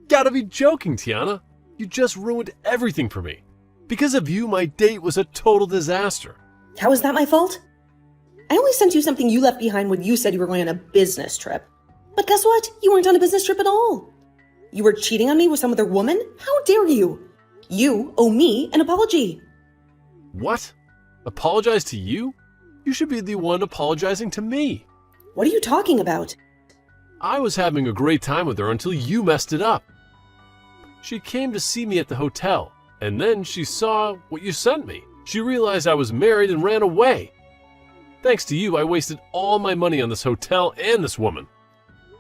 gotta be joking, Tiana. You just ruined everything for me. Because of you, my date was a total disaster. How is that my fault? I only sent you something you left behind when you said you were going on a business trip. But guess what? You weren't on a business trip at all. You were cheating on me with some other woman? How dare you? You owe me an apology. What? Apologize to you? You should be the one apologizing to me. What are you talking about? I was having a great time with her until you messed it up. She came to see me at the hotel, and then she saw what you sent me. She realized I was married and ran away. Thanks to you, I wasted all my money on this hotel and this woman.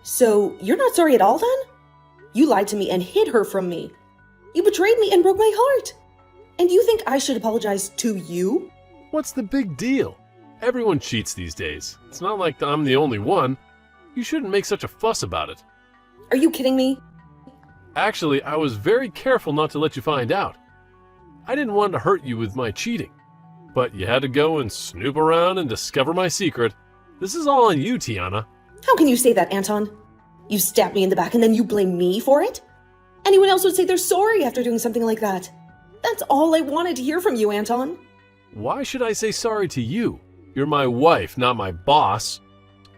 So, you're not sorry at all then? You lied to me and hid her from me. You betrayed me and broke my heart. And you think I should apologize to you? What's the big deal? Everyone cheats these days. It's not like I'm the only one. You shouldn't make such a fuss about it. Are you kidding me? Actually, I was very careful not to let you find out. I didn't want to hurt you with my cheating. But you had to go and snoop around and discover my secret. This is all on you, Tiana. How can you say that, Anton? You stabbed me in the back and then you blame me for it? Anyone else would say they're sorry after doing something like that. That's all I wanted to hear from you, Anton. Why should I say sorry to you? You're my wife, not my boss.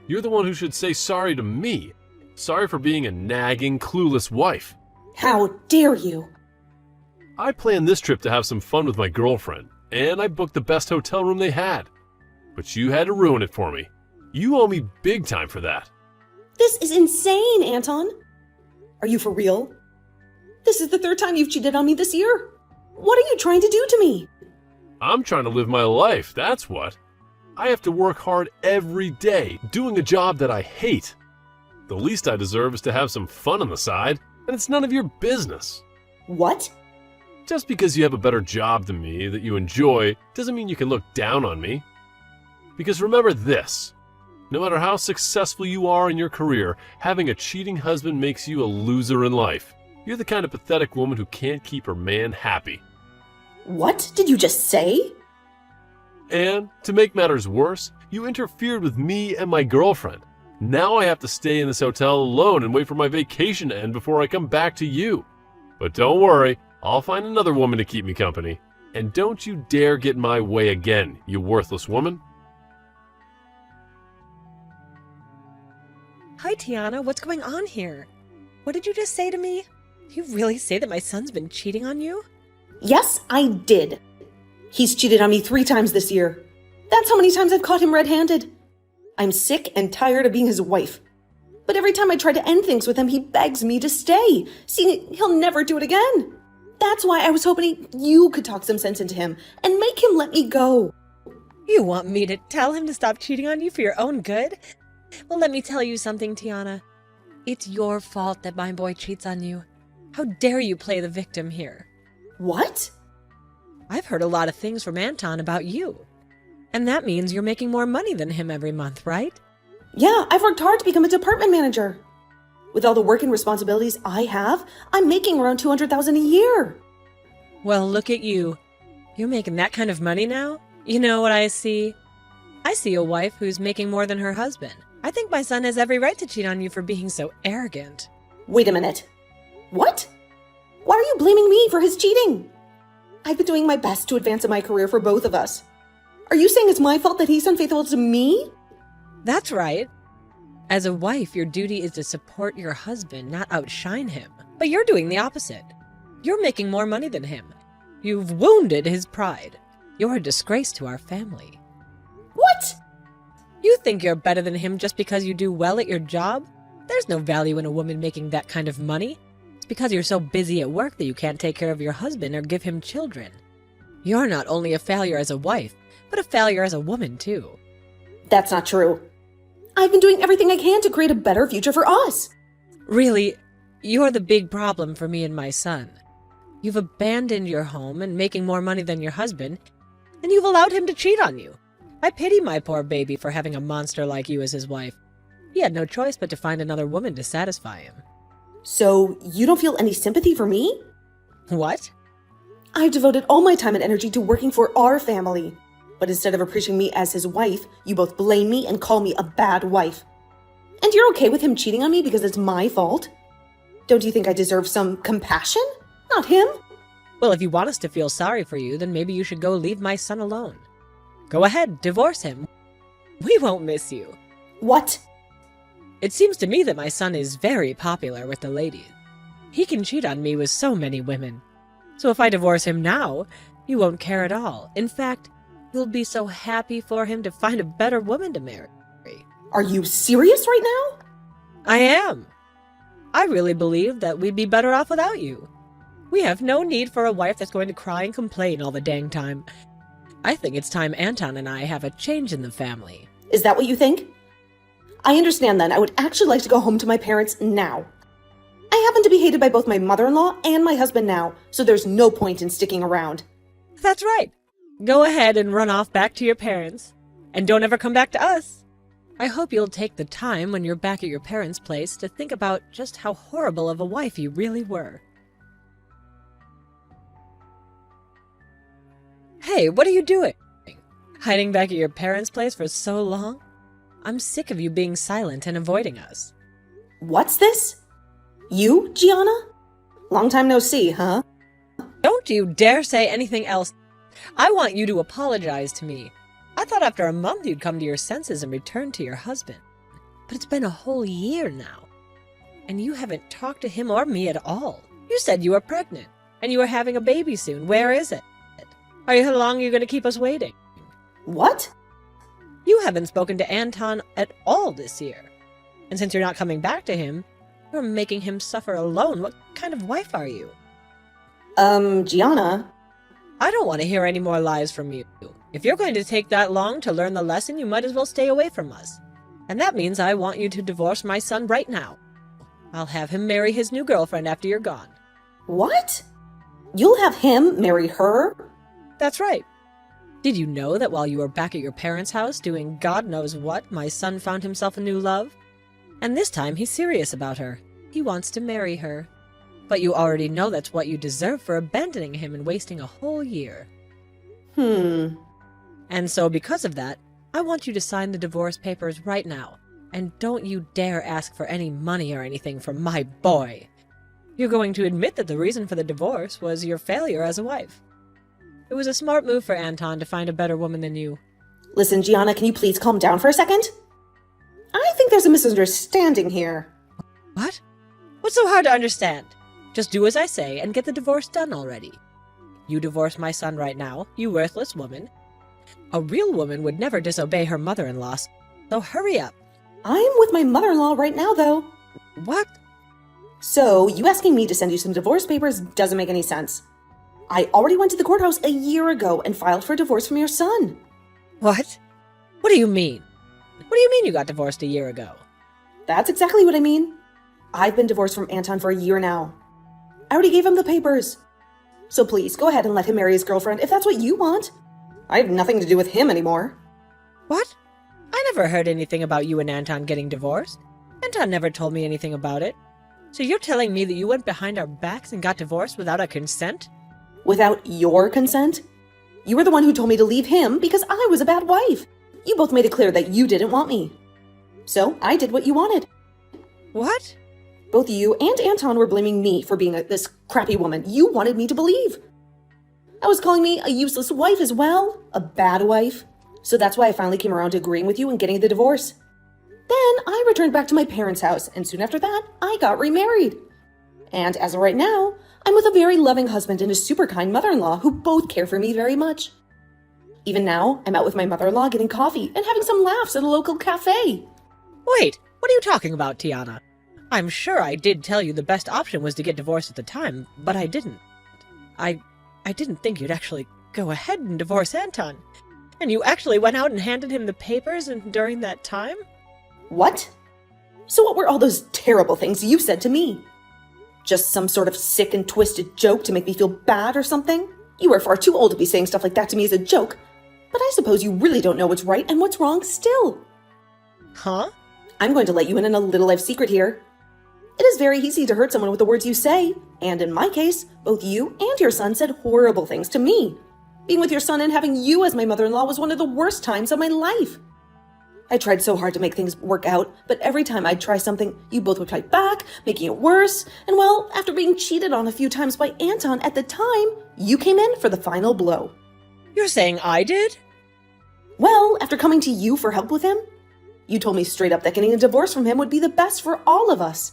You're the one who should say sorry to me. Sorry for being a nagging, clueless wife. How dare you? I planned this trip to have some fun with my girlfriend, and I booked the best hotel room they had. But you had to ruin it for me. You owe me big time for that. This is insane, Anton. Are you for real? This is the third time you've cheated on me this year. What are you trying to do to me? I'm trying to live my life, that's what. I have to work hard every day, doing a job that I hate. The least I deserve is to have some fun on the side, and it's none of your business. What? Just because you have a better job than me that you enjoy doesn't mean you can look down on me. Because remember this, no matter how successful you are in your career, having a cheating husband makes you a loser in life. You're the kind of pathetic woman who can't keep her man happy. What did you just say? And, to make matters worse, you interfered with me and my girlfriend. Now I have to stay in this hotel alone and wait for my vacation to end before I come back to you. But don't worry, I'll find another woman to keep me company. And don't you dare get in my way again, you worthless woman. Hi, Tiana. What's going on here? What did you just say to me? You really say that my son's been cheating on you? Yes, I did. He's cheated on me 3 times this year. That's how many times I've caught him red-handed. I'm sick and tired of being his wife. But every time I try to end things with him, he begs me to stay. See, he'll never do it again. That's why I was hoping you could talk some sense into him and make him let me go. You want me to tell him to stop cheating on you for your own good? Well, let me tell you something, Tiana. It's your fault that my boy cheats on you. How dare you play the victim here? What? I've heard a lot of things from Anton about you. And that means you're making more money than him every month, right? Yeah, I've worked hard to become a department manager. With all the work and responsibilities I have, I'm making around $200,000 a year. Well, look at you. You're making that kind of money now? You know what I see? I see a wife who's making more than her husband. I think my son has every right to cheat on you for being so arrogant. Wait a minute. What? Why are you blaming me for his cheating? I've been doing my best to advance in my career for both of us. Are you saying it's my fault that he's unfaithful to me? That's right. As a wife, your duty is to support your husband, not outshine him. But you're doing the opposite. You're making more money than him. You've wounded his pride. You're a disgrace to our family. What? You think you're better than him just because you do well at your job? There's no value in a woman making that kind of money. It's because you're so busy at work that you can't take care of your husband or give him children. You're not only a failure as a wife, but a failure as a woman, too. That's not true. I've been doing everything I can to create a better future for us. Really, you're the big problem for me and my son. You've abandoned your home and making more money than your husband, and you've allowed him to cheat on you. I pity my poor baby for having a monster like you as his wife. He had no choice but to find another woman to satisfy him. So, you don't feel any sympathy for me? What? I've devoted all my time and energy to working for our family. But instead of appreciating me as his wife, you both blame me and call me a bad wife. And you're okay with him cheating on me because it's my fault? Don't you think I deserve some compassion? Not him. Well, if you want us to feel sorry for you, then maybe you should go leave my son alone. Go ahead, divorce him. We won't miss you. What? It seems to me that my son is very popular with the ladies. He can cheat on me with so many women. So if I divorce him now, you won't care at all. In fact, you'll be so happy for him to find a better woman to marry. Are you serious right now? I am. I really believe that we'd be better off without you. We have no need for a wife that's going to cry and complain all the dang time. I think it's time Anton and I have a change in the family. Is that what you think? I understand then. I would actually like to go home to my parents now. I happen to be hated by both my mother-in-law and my husband now, so there's no point in sticking around. That's right. Go ahead and run off back to your parents. And don't ever come back to us. I hope you'll take the time when you're back at your parents' place to think about just how horrible of a wife you really were. Hey, what are you doing? Hiding back at your parents' place for so long? I'm sick of you being silent and avoiding us. What's this? You, Gianna? Long time no see, huh? Don't you dare say anything else. I want you to apologize to me. I thought after a month you'd come to your senses and return to your husband. But it's been a whole year now. And you haven't talked to him or me at all. You said you were pregnant, and you were having a baby soon. Where is it? How long are you going to keep us waiting? What? You haven't spoken to Anton at all this year. And since you're not coming back to him, you're making him suffer alone. What kind of wife are you? Gianna? I don't want to hear any more lies from you. If you're going to take that long to learn the lesson, you might as well stay away from us. And that means I want you to divorce my son right now. I'll have him marry his new girlfriend after you're gone. What? You'll have him marry her? That's right. Did you know that while you were back at your parents' house doing God knows what, my son found himself a new love? And this time he's serious about her. He wants to marry her. But you already know that's what you deserve for abandoning him and wasting a whole year. And so because of that, I want you to sign the divorce papers right now. And don't you dare ask for any money or anything from my boy. You're going to admit that the reason for the divorce was your failure as a wife. It was a smart move for Anton to find a better woman than you. Listen, Gianna, can you please calm down for a second? I think there's a misunderstanding here. What? What's so hard to understand? Just do as I say and get the divorce done already. You divorce my son right now, you worthless woman. A real woman would never disobey her mother-in-law, so hurry up. I'm with my mother-in-law right now, though. What? So, you asking me to send you some divorce papers doesn't make any sense. I already went to the courthouse a year ago and filed for divorce from your son. What? What do you mean? What do you mean you got divorced a year ago? That's exactly what I mean. I've been divorced from Anton for a year now. I already gave him the papers. So please, go ahead and let him marry his girlfriend if that's what you want. I have nothing to do with him anymore. What? I never heard anything about you and Anton getting divorced. Anton never told me anything about it. So you're telling me that you went behind our backs and got divorced without our consent? Without your consent? You were the one who told me to leave him because I was a bad wife. You both made it clear that you didn't want me. So I did what you wanted. What? Both you and Anton were blaming me for being this crappy woman you wanted me to believe. I was calling me a useless wife as well, a bad wife. So that's why I finally came around to agreeing with you and getting the divorce. Then I returned back to my parents' house, and soon after that, I got remarried. And as of right now, I'm with a very loving husband and a super kind mother-in-law who both care for me very much. Even now, I'm out with my mother-in-law getting coffee and having some laughs at a local cafe. Wait, what are you talking about, Tiana? I'm sure I did tell you the best option was to get divorced at the time, but I didn't. I didn't think you'd actually go ahead and divorce Anton. And you actually went out and handed him the papers during that time? What? So what were all those terrible things you said to me? Just some sort of sick and twisted joke to make me feel bad or something? You are far too old to be saying stuff like that to me as a joke. But I suppose you really don't know what's right and what's wrong still. Huh? I'm going to let you in on a little-life secret here. It is very easy to hurt someone with the words you say, and in my case, both you and your son said horrible things to me. Being with your son and having you as my mother-in-law was one of the worst times of my life. I tried so hard to make things work out, but every time I'd try something, you both would fight back, making it worse. And well, after being cheated on a few times by Anton at the time, you came in for the final blow. You're saying I did? Well, after coming to you for help with him, you told me straight up that getting a divorce from him would be the best for all of us.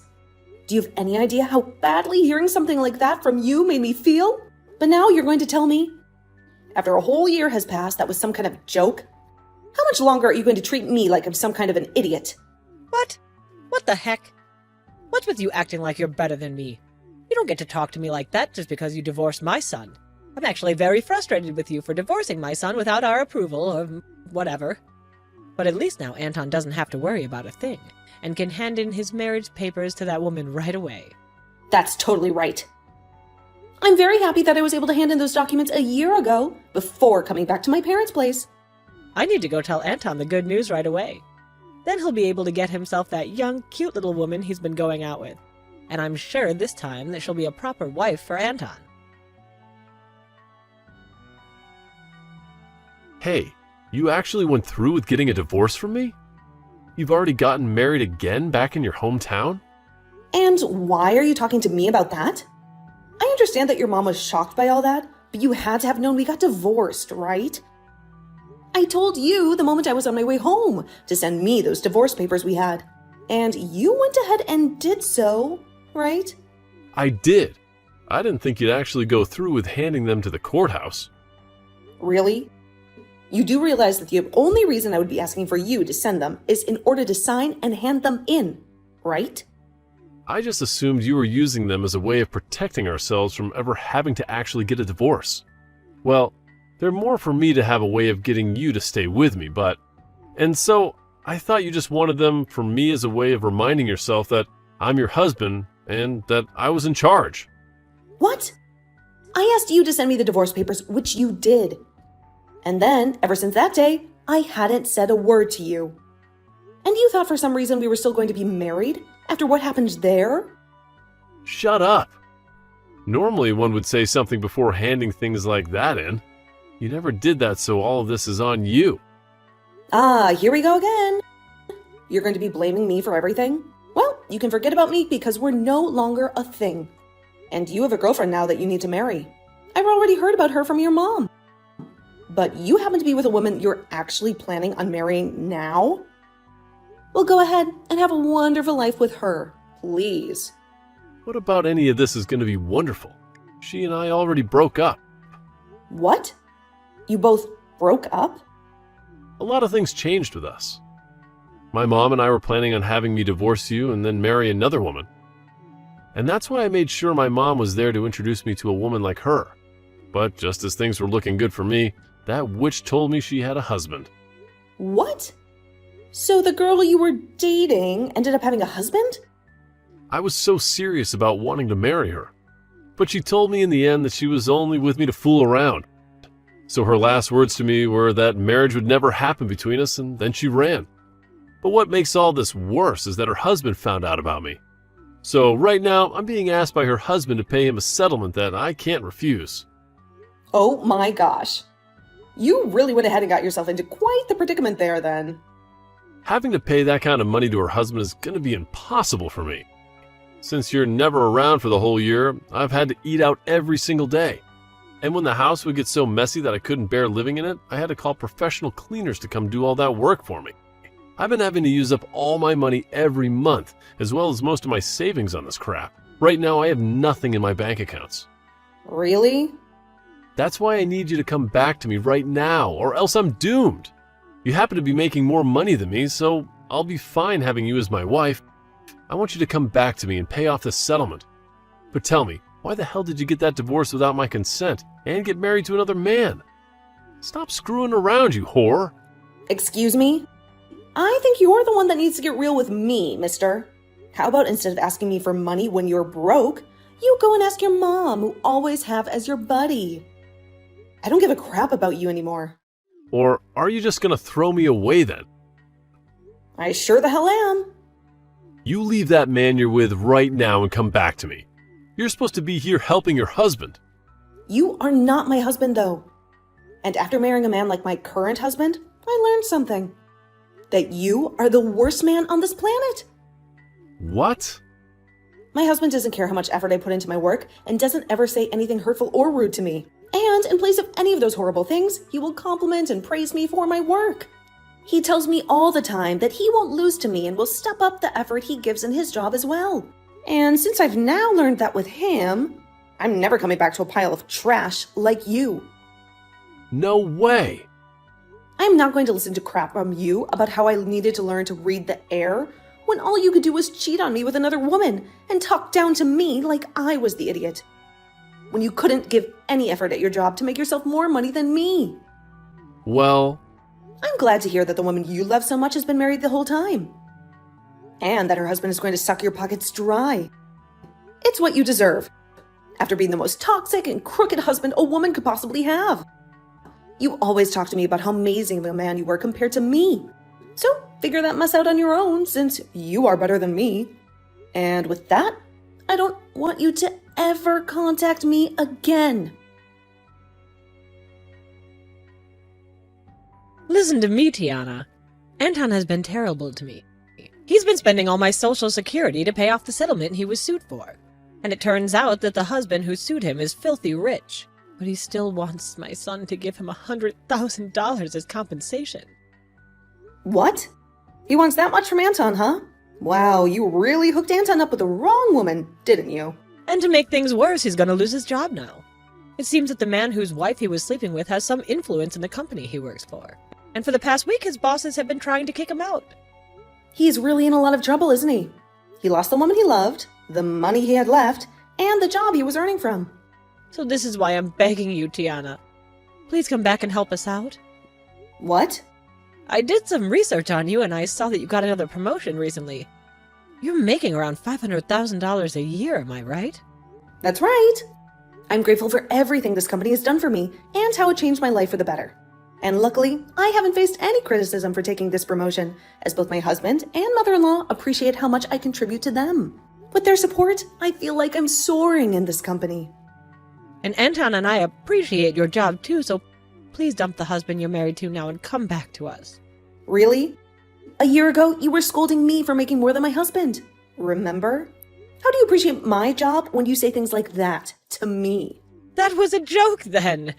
Do you have any idea how badly hearing something like that from you made me feel? But now you're going to tell me, after a whole year has passed, that was some kind of joke? How much longer are you going to treat me like I'm some kind of an idiot? What? What the heck? What's with you acting like you're better than me? You don't get to talk to me like that just because you divorced my son. I'm actually very frustrated with you for divorcing my son without our approval or whatever. But at least now Anton doesn't have to worry about a thing and can hand in his marriage papers to that woman right away. That's totally right. I'm very happy that I was able to hand in those documents a year ago, before coming back to my parents' place. I need to go tell Anton the good news right away. Then he'll be able to get himself that young, cute little woman he's been going out with. And I'm sure this time that she'll be a proper wife for Anton. Hey, you actually went through with getting a divorce from me? You've already gotten married again back in your hometown? And why are you talking to me about that? I understand that your mom was shocked by all that, but you had to have known we got divorced, right? I told you the moment I was on my way home to send me those divorce papers we had. And you went ahead and did so, right? I did. I didn't think you'd actually go through with handing them to the courthouse. Really? You do realize that the only reason I would be asking for you to send them is in order to sign and hand them in, right? I just assumed you were using them as a way of protecting ourselves from ever having to actually get a divorce. Well, they're more for me to have a way of getting you to stay with me, but... And so, I thought you just wanted them for me as a way of reminding yourself that I'm your husband and that I was in charge. What? I asked you to send me the divorce papers, which you did. And then, ever since that day, I hadn't said a word to you. And you thought for some reason we were still going to be married after what happened there? Shut up. Normally one would say something before handing things like that in. You never did that, so all of this is on you. Ah, here we go again. You're going to be blaming me for everything? Well, you can forget about me because we're no longer a thing. And you have a girlfriend now that you need to marry. I've already heard about her from your mom. But you happen to be with a woman you're actually planning on marrying now? Well, go ahead and have a wonderful life with her, please. What about any of this is going to be wonderful? She and I already broke up. What? You both broke up? A lot of things changed with us. My mom and I were planning on having me divorce you and then marry another woman. And that's why I made sure my mom was there to introduce me to a woman like her. But just as things were looking good for me, that witch told me she had a husband. What? So the girl you were dating ended up having a husband? I was so serious about wanting to marry her. But she told me in the end that she was only with me to fool around. So her last words to me were that marriage would never happen between us, and then she ran. But what makes all this worse is that her husband found out about me. So right now, I'm being asked by her husband to pay him a settlement that I can't refuse. Oh my gosh. You really went ahead and got yourself into quite the predicament there then. Having to pay that kind of money to her husband is going to be impossible for me. Since you're never around for the whole year, I've had to eat out every single day. And when the house would get so messy that I couldn't bear living in it, I had to call professional cleaners to come do all that work for me. I've been having to use up all my money every month, as well as most of my savings on this crap. Right now, I have nothing in my bank accounts. Really? That's why I need you to come back to me right now, or else I'm doomed. You happen to be making more money than me, so I'll be fine having you as my wife. I want you to come back to me and pay off this settlement. But tell me, why the hell did you get that divorce without my consent and get married to another man? Stop screwing around, you whore. Excuse me? I think you're the one that needs to get real with me, mister. How about instead of asking me for money when you're broke, you go and ask your mom, who always have as your buddy. I don't give a crap about you anymore. Or are you just going to throw me away then? I sure the hell am. You leave that man you're with right now and come back to me. You're supposed to be here helping your husband. You are not my husband, though. And after marrying a man like my current husband, I learned something. that you are the worst man on this planet. What? My husband doesn't care how much effort I put into my work and doesn't ever say anything hurtful or rude to me. And in place of any of those horrible things, he will compliment and praise me for my work. He tells me all the time that he won't lose to me and will step up the effort he gives in his job as well. And since I've now learned that with him, I'm never coming back to a pile of trash like you. No way. I'm not going to listen to crap from you about how I needed to learn to read the air when all you could do was cheat on me with another woman and talk down to me like I was the idiot. When you couldn't give any effort at your job to make yourself more money than me. Well, I'm glad to hear that the woman you love so much has been married the whole time. And that her husband is going to suck your pockets dry. It's what you deserve, after being the most toxic and crooked husband a woman could possibly have. You always talk to me about how amazing of a man you were compared to me. So figure that mess out on your own, since you are better than me. And with that, I don't want you to ever contact me again. Listen to me, Tiana. Anton has been terrible to me. He's been spending all my social security to pay off the settlement he was sued for. And it turns out that the husband who sued him is filthy rich. But he still wants my son to give him $100,000 as compensation. What? He wants that much from Anton, huh? Wow, you really hooked Anton up with the wrong woman, didn't you? And to make things worse, he's going to lose his job now. It seems that the man whose wife he was sleeping with has some influence in the company he works for. And for the past week, his bosses have been trying to kick him out. He's really in a lot of trouble, isn't he? He lost the woman he loved, the money he had left, and the job he was earning from. So this is why I'm begging you, Tiana. Please come back and help us out. What? I did some research on you and I saw that you got another promotion recently. You're making around $500,000 a year, am I right? That's right. I'm grateful for everything this company has done for me and how it changed my life for the better. And luckily, I haven't faced any criticism for taking this promotion, as both my husband and mother-in-law appreciate how much I contribute to them. With their support, I feel like I'm soaring in this company. And Anton and I appreciate your job too, so please dump the husband you're married to now and come back to us. Really? A year ago, you were scolding me for making more than my husband. Remember? How do you appreciate my job when you say things like that to me? That was a joke then.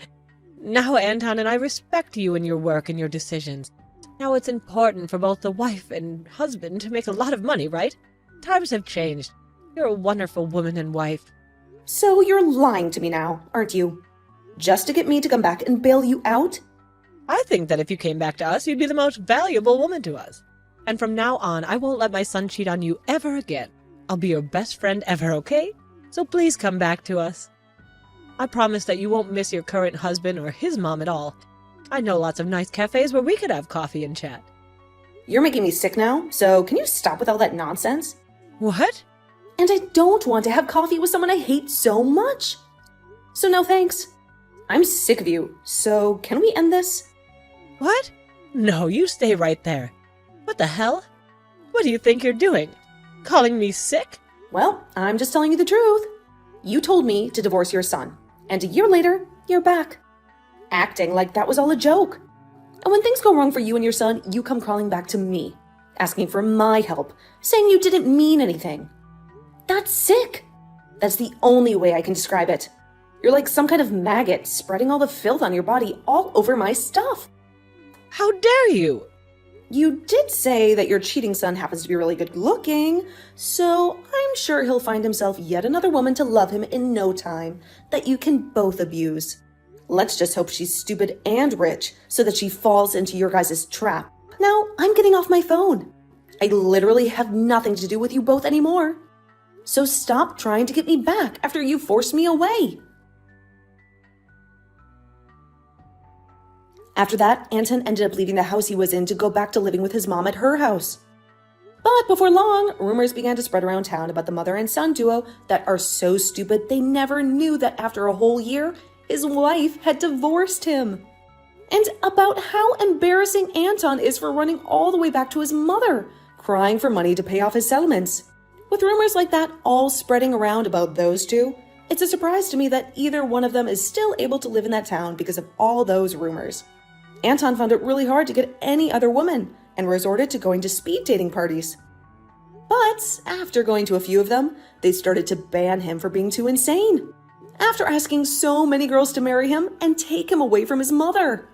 Now Anton and I respect you and your work and your decisions. Now it's important for both the wife and husband to make a lot of money, right? Times have changed. You're a wonderful woman and wife. So you're lying to me now, aren't you? Just to get me to come back and bail you out? I think that if you came back to us, you'd be the most valuable woman to us. And from now on, I won't let my son cheat on you ever again. I'll be your best friend ever, okay? So please come back to us. I promise that you won't miss your current husband or his mom at all. I know lots of nice cafes where we could have coffee and chat. You're making me sick now, so can you stop with all that nonsense? What? And I don't want to have coffee with someone I hate so much. So no thanks. I'm sick of you, so can we end this? What? No, you stay right there. What the hell? What do you think you're doing? Calling me sick? Well, I'm just telling you the truth. You told me to divorce your son, and a year later, you're back. Acting like that was all a joke. And when things go wrong for you and your son, you come crawling back to me, asking for my help, saying you didn't mean anything. That's sick. That's the only way I can describe it. You're like some kind of maggot spreading all the filth on your body all over my stuff. How dare you? You did say that your cheating son happens to be really good looking, so I'm sure he'll find himself yet another woman to love him in no time that you can both abuse. Let's just hope she's stupid and rich so that she falls into your guys' trap. Now, I'm getting off my phone. I literally have nothing to do with you both anymore. So stop trying to get me back after you forced me away. After that, Anton ended up leaving the house he was in to go back to living with his mom at her house. But before long, rumors began to spread around town about the mother and son duo that are so stupid they never knew that after a whole year, his wife had divorced him. And about how embarrassing Anton is for running all the way back to his mother, crying for money to pay off his settlements. With rumors like that all spreading around about those two, it's a surprise to me that either one of them is still able to live in that town because of all those rumors. Anton found it really hard to get any other woman, and resorted to going to speed dating parties. But after going to a few of them, they started to ban him for being too insane, after asking so many girls to marry him and take him away from his mother.